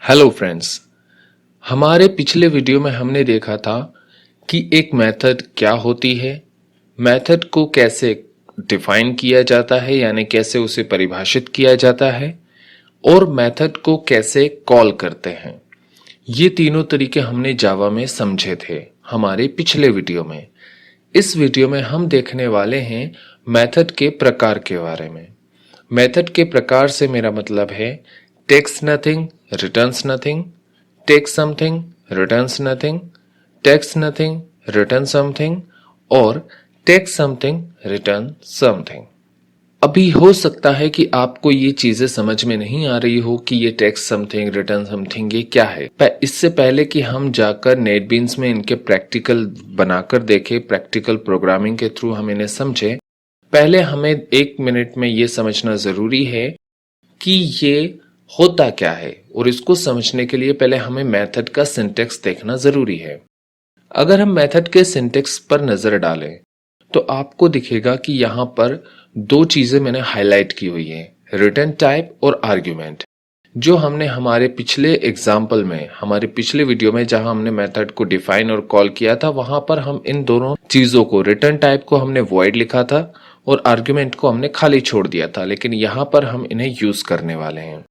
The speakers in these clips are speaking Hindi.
Hello friends. हमारे पिछले वीडियो में हमने देखा था कि एक मेथड क्या होती है, मेथड को कैसे डिफाइन किया जाता है यानी कैसे उसे परिभाषित किया जाता है और मेथड को कैसे कॉल करते हैं। ये तीनों तरीके हमने जावा में समझे थे हमारे पिछले वीडियो में। इस वीडियो में हम देखने वाले हैं मेथड के प्रकार के बारे में। मेथड के प्रकार से मेरा मतलब है takes nothing, returns nothing, take something, returns nothing, takes nothing, return something और टेक समथिंग, रिटर्न समथिंग। अभी हो सकता है कि आपको ये चीजें समझ में नहीं आ रही हो कि ये टेक्स्ट समथिंग, रिटर्न समथिंग ये क्या है। इससे पहले कि हम जाकर नेटबीन्स में इनके प्रैक्टिकल बनाकर देखें, प्रैक्टिकल प्रोग्रामिंग के थ्रू हम इन्हें समझें, पहले हमें 1 मिनट में ये समझना जरूरी है कि ये होता क्या है और इसको समझने के लिए पहले हमें मेथड का सिंटेक्स देखना जरूरी है। अगर हम मेथड के सिंटेक्स पर नजर डालें तो आपको दिखेगा कि यहाँ पर दो चीजें मैंने हाईलाइट की हुई है, रिटर्न टाइप और आर्ग्यूमेंट। जो हमने हमारे पिछले एग्जाम्पल में, हमारे पिछले वीडियो में जहां हमने मेथड को डिफाइन और कॉल किया था, वहां पर हम इन दोनों चीजों को, रिटर्न टाइप को हमने वॉइड लिखा था और आर्ग्यूमेंट को हमने खाली छोड़ दिया था, लेकिन यहां पर हम इन्हें यूज करने वाले हैं।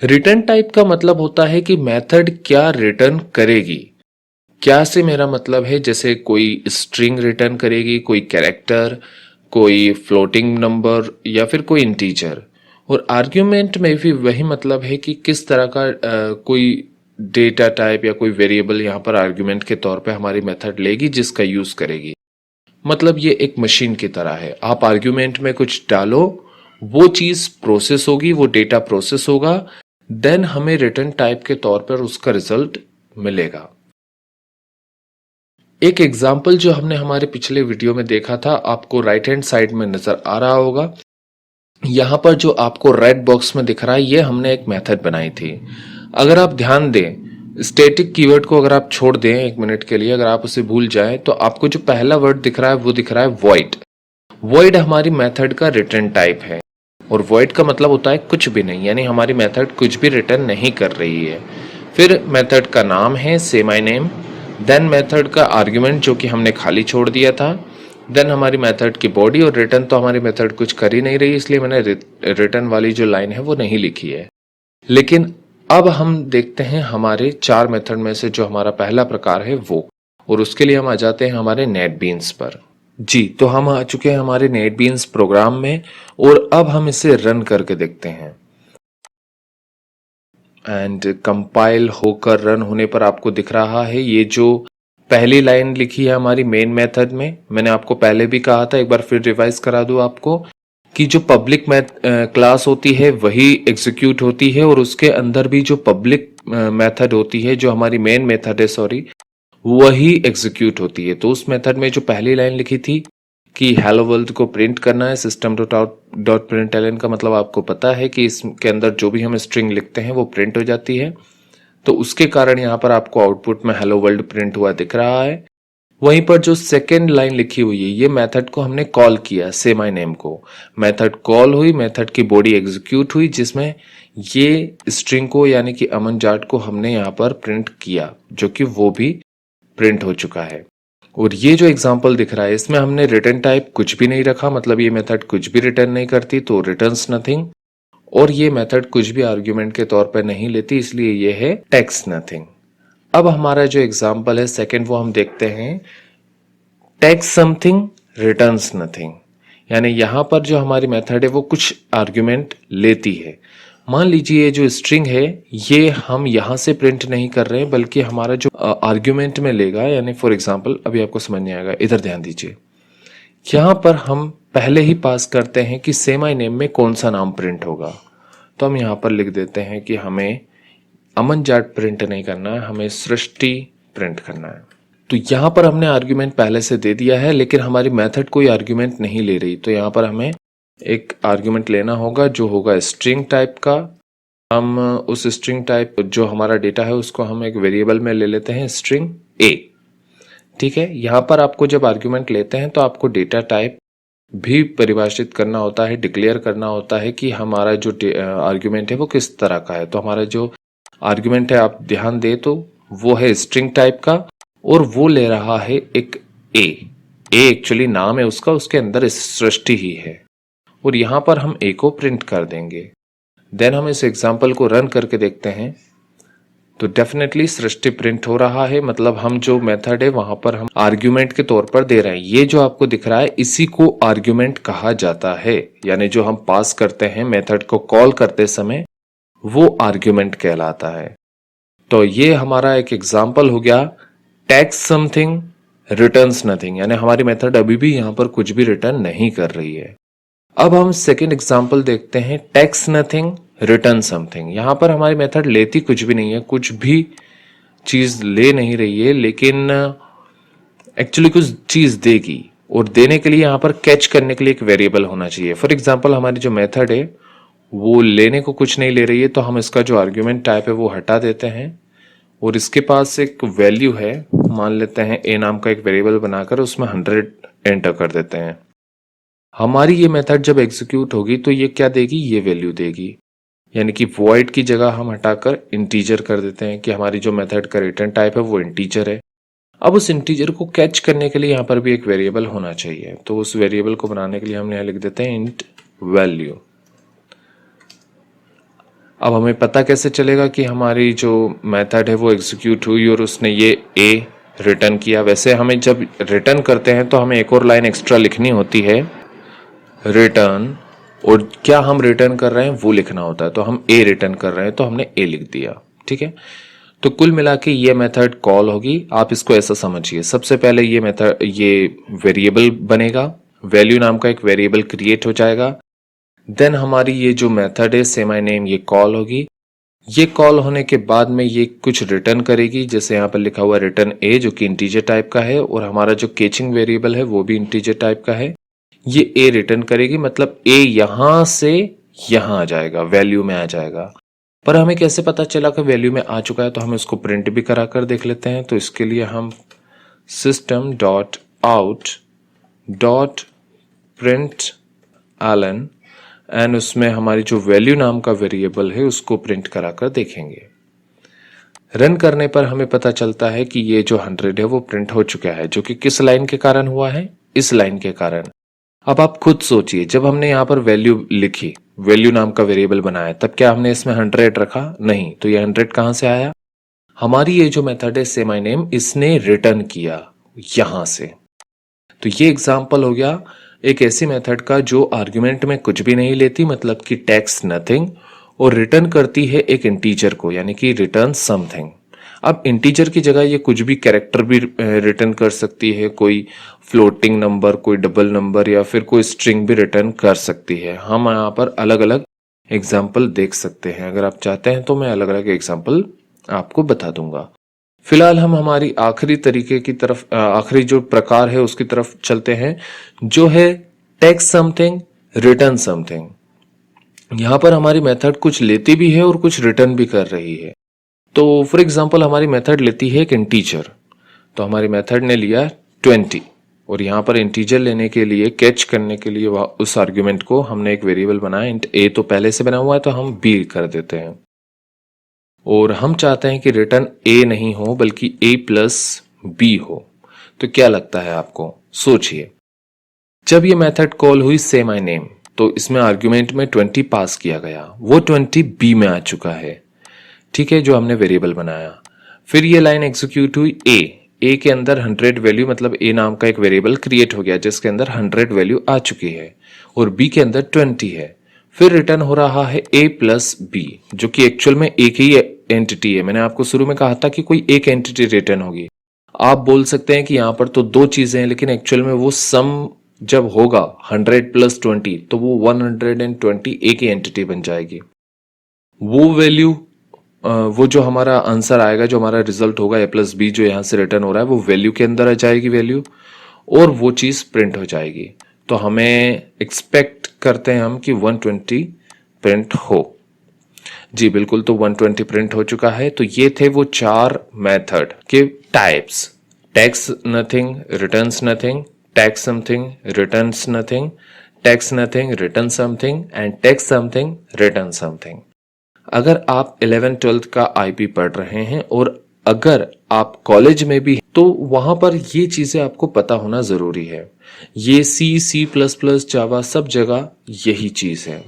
रिटर्न टाइप का मतलब होता है कि मेथड क्या रिटर्न करेगी। क्या से मेरा मतलब है जैसे कोई स्ट्रिंग रिटर्न करेगी, कोई कैरेक्टर, कोई फ्लोटिंग नंबर या फिर कोई इंटीजर। और आर्ग्यूमेंट में भी वही मतलब है कि किस तरह का कोई डेटा टाइप या कोई वेरिएबल यहाँ पर आर्ग्यूमेंट के तौर पे हमारी मेथड लेगी जिसका यूज करेगी। मतलब ये एक मशीन की तरह है, आप आर्ग्यूमेंट में कुछ डालो, वो चीज प्रोसेस होगी, वो डेटा प्रोसेस होगा, देन हमें रिटर्न टाइप के तौर पर उसका रिजल्ट मिलेगा। एक एग्जाम्पल जो हमने हमारे पिछले वीडियो में देखा था, आपको राइट हैंड साइड में नजर आ रहा होगा। यहां पर जो आपको रेड बॉक्स में दिख रहा है, ये हमने एक मेथड बनाई थी। अगर आप ध्यान दें, स्टैटिक कीवर्ड को अगर आप छोड़ दें 1 मिनट के लिए, अगर आप उसे भूल जाएं, तो आपको जो पहला वर्ड दिख रहा है वो दिख रहा है वॉइड। वॉइड हमारी मेथड का रिटर्न टाइप है और वॉइड का मतलब होता है कुछ भी नहीं, यानी हमारी मेथड कुछ भी रिटर्न नहीं कर रही है। फिर मेथड का नाम है से माय नेम, देन मेथड का आर्ग्यूमेंट जो कि हमने खाली छोड़ दिया था, देन हमारी मेथड की बॉडी, और रिटर्न तो हमारी मेथड कुछ कर ही नहीं रही, इसलिए मैंने रिटर्न वाली जो लाइन है वो नहीं लिखी है। लेकिन अब हम देखते हैं हमारे 4 मेथड में से जो हमारा पहला प्रकार है वो, और उसके लिए हम आ जाते हैं हमारे नेटबीन्स पर। जी, तो हम आ चुके हैं हमारे नेटबीन्स प्रोग्राम में और अब हम इसे रन करके देखते हैं। एंड कंपाइल होकर रन होने पर आपको दिख रहा है ये जो पहली लाइन लिखी है हमारी मेन मेथड में। मैंने आपको पहले भी कहा था, एक बार फिर रिवाइज करा दूं आपको, कि जो पब्लिक क्लास होती है वही एग्जीक्यूट होती है और उसके अंदर भी जो पब्लिक मेथड होती है, जो हमारी मेन मेथड है, सॉरी, वही एग्जीक्यूट होती है। तो उस मेथड में जो पहली लाइन लिखी थी कि हेलो वर्ल्ड को प्रिंट करना है, सिस्टम डॉट प्रिंटलन का मतलब आपको पता है कि इसके अंदर जो भी हम स्ट्रिंग लिखते हैं वो प्रिंट हो जाती है। तो उसके कारण यहाँ पर आपको आउटपुट में हेलो वर्ल्ड प्रिंट हुआ दिख रहा है। वहीं पर जो सेकेंड लाइन लिखी हुई है, ये मेथड को हमने कॉल किया, से माय नेम को। मेथड कॉल हुई, मेथड की बॉडी एग्जीक्यूट हुई, जिसमें ये स्ट्रिंग को यानी कि अमन जाट को हमने यहाँ पर प्रिंट किया, जो कि वो भी प्रिंट हो चुका है। और ये जो एग्जांपल दिख रहा है, इसमें हमने रिटर्न टाइप कुछ भी नहीं रखा, मतलब ये मेथड कुछ भी रिटर्न नहीं करती, तो रिटर्न्स नथिंग। और ये मेथड कुछ भी आर्ग्यूमेंट के तौर पर नहीं लेती, इसलिए ये है टेक्स्ट नथिंग। अब हमारा जो एग्जांपल है सेकंड, वो हम देखते हैं टेक्स्ट समथिंग, रिटर्न्स नथिंग। यानी यहां पर जो हमारी मेथड है वो कुछ आर्ग्यूमेंट लेती है। मान लीजिए ये जो स्ट्रिंग है ये हम यहां से प्रिंट नहीं कर रहे हैं, बल्कि हमारा जो आर्ग्यूमेंट में लेगा, यानी फॉर एग्जांपल अभी आपको समझ नहीं आएगा, इधर ध्यान दीजिए। यहां पर हम पहले ही पास करते हैं कि से माय नेम में कौन सा नाम प्रिंट होगा। तो हम यहां पर लिख देते हैं कि हमें अमन जाट प्रिंट नहीं करना है, हमें सृष्टि प्रिंट करना है। तो यहां पर हमने आर्ग्यूमेंट पहले से दे दिया है, लेकिन हमारी मेथड कोई आर्ग्यूमेंट नहीं ले रही, तो यहां पर हमें एक आर्ग्यूमेंट लेना होगा जो होगा स्ट्रिंग टाइप का। हम उस स्ट्रिंग टाइप जो हमारा डेटा है उसको हम एक वेरिएबल में ले लेते हैं, स्ट्रिंग ए। ठीक है, यहां पर आपको जब आर्ग्यूमेंट लेते हैं तो आपको डेटा टाइप भी परिभाषित करना होता है, डिक्लेयर करना होता है कि हमारा जो आर्ग्यूमेंट है वो किस तरह का है। तो हमारा जो आर्ग्यूमेंट है, आप ध्यान दे तो वो है स्ट्रिंग टाइप का, और वो ले रहा है एक ए एक्चुअली नाम है उसका, उसके अंदर सृष्टि ही है, और यहां पर हम ए को प्रिंट कर देंगे। देन हम इस एग्जाम्पल को रन करके देखते हैं तो डेफिनेटली सृष्टि प्रिंट हो रहा है, मतलब हम जो मेथड है वहां पर हम आर्ग्यूमेंट के तौर पर दे रहे हैं। ये जो आपको दिख रहा है इसी को आर्ग्यूमेंट कहा जाता है, यानी जो हम पास करते हैं मेथड को कॉल करते समय वो आर्ग्यूमेंट कहलाता है। तो ये हमारा एक एग्जाम्पल हो गया, टैक्स समथिंग रिटर्न्स नथिंग, यानी हमारी मेथड अभी भी यहां पर कुछ भी रिटर्न नहीं कर रही है। अब हम सेकेंड एग्जाम्पल देखते हैं, टैक्स नथिंग रिटर्न समथिंग। यहां पर हमारी मेथड लेती कुछ भी नहीं है, कुछ भी चीज ले नहीं रही है, लेकिन एक्चुअली कुछ चीज देगी, और देने के लिए यहां पर कैच करने के लिए एक वेरिएबल होना चाहिए। फॉर एग्जाम्पल हमारी जो मेथड है वो लेने को कुछ नहीं ले रही है, तो हम इसका जो आर्ग्यूमेंट टाइप है वो हटा देते हैं, और इसके पास एक वैल्यू है, मान लेते हैं ए नाम का एक वेरिएबल बनाकर उसमें 100 एंटर कर देते हैं। हमारी ये मेथड जब एग्जीक्यूट होगी तो ये क्या देगी, ये वैल्यू देगी, यानी कि वॉइड की जगह हम हटाकर इंटीजर कर देते हैं कि हमारी जो मेथड का रिटर्न टाइप है वो इंटीजर है। अब उस इंटीजर को कैच करने के लिए यहाँ पर भी एक वेरिएबल होना चाहिए, तो उस वेरिएबल को बनाने के लिए हम यहाँ लिख देते हैं इंट वैल्यू। अब हमें पता कैसे चलेगा कि हमारी जो मेथड है वो एग्जीक्यूट हुई और उसने ये ए रिटर्न किया। वैसे हमें जब रिटर्न करते हैं तो हमें एक और लाइन एक्स्ट्रा लिखनी होती है, रिटर्न, और क्या हम रिटर्न कर रहे हैं वो लिखना होता है। तो हम ए रिटर्न कर रहे हैं तो हमने ए लिख दिया, ठीक है। तो कुल मिला के ये मेथड कॉल होगी। आप इसको ऐसा समझिए, सबसे पहले ये मेथड, ये वेरिएबल बनेगा, वैल्यू नाम का एक वेरिएबल क्रिएट हो जाएगा। देन हमारी ये जो मेथड है से माय नेम, ये कॉल होगी। ये कॉल होने के बाद में ये कुछ रिटर्न करेगी, जैसे यहाँ पर लिखा हुआ रिटर्न ए, जो कि इंटीजर टाइप का है, और हमारा जो कैचिंग वेरिएबल है वो भी इंटीजर टाइप का है। ये ए रिटर्न करेगी, मतलब ए यहां से यहां आ जाएगा, वैल्यू में आ जाएगा। पर हमें कैसे पता चला कि वैल्यू में आ चुका है, तो हम इसको प्रिंट भी करा कर देख लेते हैं। तो इसके लिए हम system dot out dot print ln, and उसमें हमारी जो वैल्यू नाम का वेरिएबल है उसको प्रिंट करा कर देखेंगे। रन करने पर हमें पता चलता है कि ये जो 100 है वो प्रिंट हो चुका है, जो कि किस लाइन के कारण हुआ है, इस लाइन के कारण। अब आप खुद सोचिए, जब हमने यहाँ पर वैल्यू लिखी, वैल्यू नाम का वेरिएबल बनाया, तब क्या हमने इसमें 100 रखा? नहीं। तो ये 100 कहां से आया? हमारी ये जो मेथड है से माय नेम, इसने रिटर्न किया यहां से। तो ये एग्जाम्पल हो गया एक ऐसी मेथड का जो आर्ग्यूमेंट में कुछ भी नहीं लेती, मतलब कि टैक्स नथिंग, और रिटर्न करती है एक इंटीजर को, यानी कि रिटर्न समथिंग। अब इंटीजर की जगह ये कुछ भी कैरेक्टर भी रिटर्न कर सकती है, कोई फ्लोटिंग नंबर, कोई डबल नंबर, या फिर कोई स्ट्रिंग भी रिटर्न कर सकती है। हम यहाँ पर अलग अलग एग्जाम्पल देख सकते हैं, अगर आप चाहते हैं तो मैं अलग अलग एग्जाम्पल आपको बता दूंगा। फिलहाल हम हमारी आखिरी तरीके की तरफ, आखिरी जो प्रकार है उसकी तरफ चलते हैं, जो है टेक्स्ट समथिंग रिटर्न समथिंग। यहां पर हमारी मेथड कुछ लेती भी है और कुछ रिटर्न भी कर रही है। तो फॉर एग्जांपल हमारी मेथड लेती है एक इंटीजर, तो हमारी मेथड ने लिया 20, और यहां पर इंटीजर लेने के लिए, कैच करने के लिए उस आर्ग्यूमेंट को हमने एक वेरिएबल बनाया, इंट ए तो पहले से बना हुआ है तो हम बी कर देते हैं, और हम चाहते हैं कि रिटर्न ए नहीं हो बल्कि ए प्लस बी हो। तो क्या लगता है आपको? सोचिए, जब ये मेथड कॉल हुई से माय नेम, तो इसमें आर्ग्यूमेंट में 20 पास किया गया, वो 20 बी में आ चुका है, ठीक है, जो हमने वेरिएबल बनाया। फिर ये लाइन एग्जीक्यूट हुई ए के अंदर 100 वैल्यू, मतलब ए नाम का एक वेरिएबल क्रिएट हो गया जिसके अंदर 100 वैल्यू आ चुकी है, और बी के अंदर 20 है। फिर रिटर्न हो रहा है ए प्लस बी, जो कि एक्चुअल में एक ही एंटिटी है। मैंने आपको शुरू में कहा था कि कोई एक एंटिटी रिटर्न होगी। आप बोल सकते हैं कि यहां पर तो दो चीजें हैं, लेकिन एक्चुअल में वो सम जब होगा 100 प्लस 20, तो वो 120 एक ही एंटिटी बन जाएगी। वो वैल्यू, वो जो हमारा आंसर आएगा, जो हमारा रिजल्ट होगा ए प्लस बी, जो यहां से रिटर्न हो रहा है, वो वैल्यू के अंदर आ जाएगी वैल्यू, और वो चीज प्रिंट हो जाएगी। तो हमें एक्सपेक्ट करते हैं हम कि 120 प्रिंट हो। जी बिल्कुल, तो 120 प्रिंट हो चुका है। तो ये थे वो 4 मेथड के types, tax nothing returns nothing, tax something returns nothing, tax nothing return something, and tax something return something. अगर आप 11th-12th का आईपी पढ़ रहे हैं और अगर आप कॉलेज में भी तो वहां पर ये चीजें आपको पता होना जरूरी है। ये C++, जावा सब जगह यही चीज है।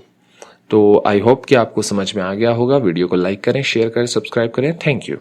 तो आई होप कि आपको समझ में आ गया होगा। वीडियो को लाइक करें, शेयर करें, सब्सक्राइब करें। Thank you.